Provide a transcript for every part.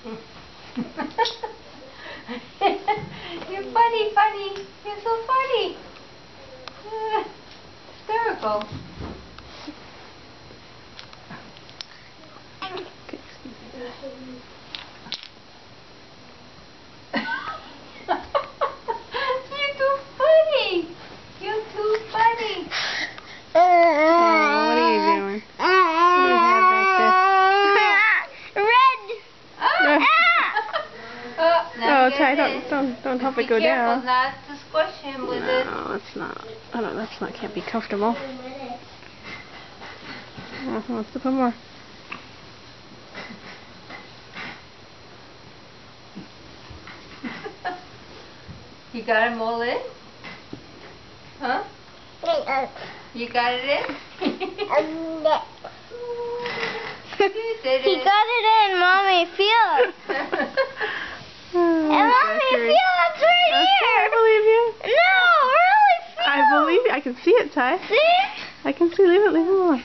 You're funny. You're so funny. Hysterical. You're too funny. You're too funny. What are you doing? What do you have back there? Red. Oh, Ty, don't help it go down. Be careful not to squish him with it. No, it's not. I don't. That's not. Can't be comfortable. Oh, let's put more. You got them all in? Huh? You got it in? He got it in, Mommy. Feel it. And Mommy, feel it's right here. I believe you. No, really feel. I believe you. I can see it, Ty. See? I can see. Leave it alone.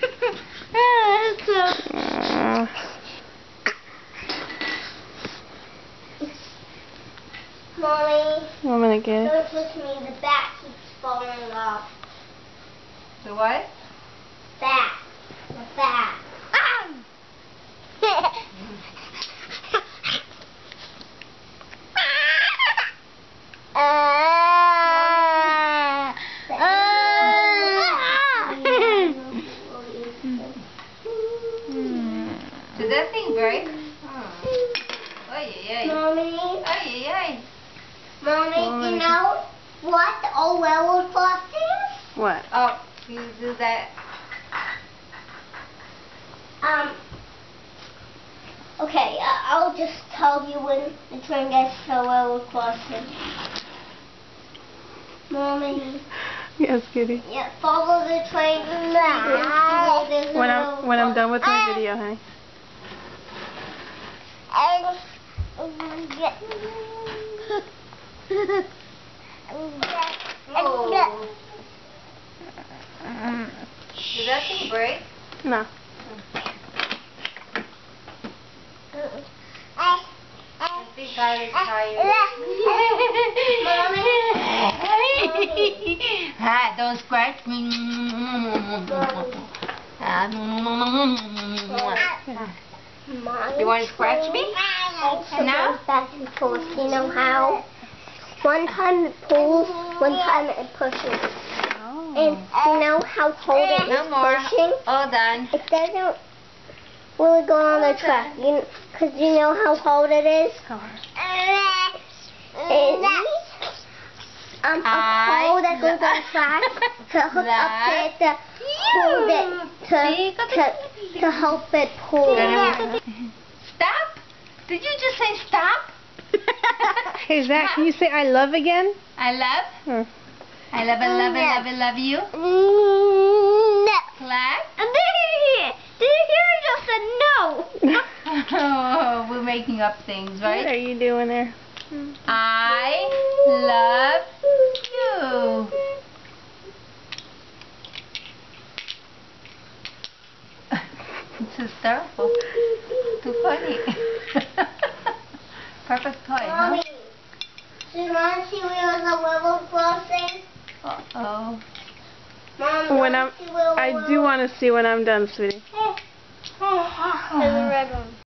Mommy. 1 minute, kid. Don't push me. The bat keeps falling off. The what? Bat. The bat. Did that thing break? Oh. Ay. Mommy. Ay. Mommy, you know what old railroad crossings? What? Oh, you do that. Okay, I'll just tell you when the train gets to railroad crossing. Mommy. Yes, kitty. Yeah, follow the train. When I'm done with my video, honey. Oh. Did that thing break? No. I think I was tired. Ah, don't scratch me. You want to scratch me? Now? Back and forth. You know how? One time it pulls, one time it pushes. Oh. And you know how cold it No is more. pushing? All done. It doesn't really go on the track. Because you know how cold it is? How hard? A pole that goes on track to hook up to hold it, to help it pull. Stop? Did you just say stop? Hey, Zach, can you say I love again? I love? Huh. I love you. No. Clap? Did you hear I just said no? Oh, we're making up things, right? What are you doing there? I love you. It's hysterical. Too funny. Perfect toy, huh? Mommy, do you want to see where the level crossing? Uh-oh. Mom, I do want to see when I'm done, sweetie.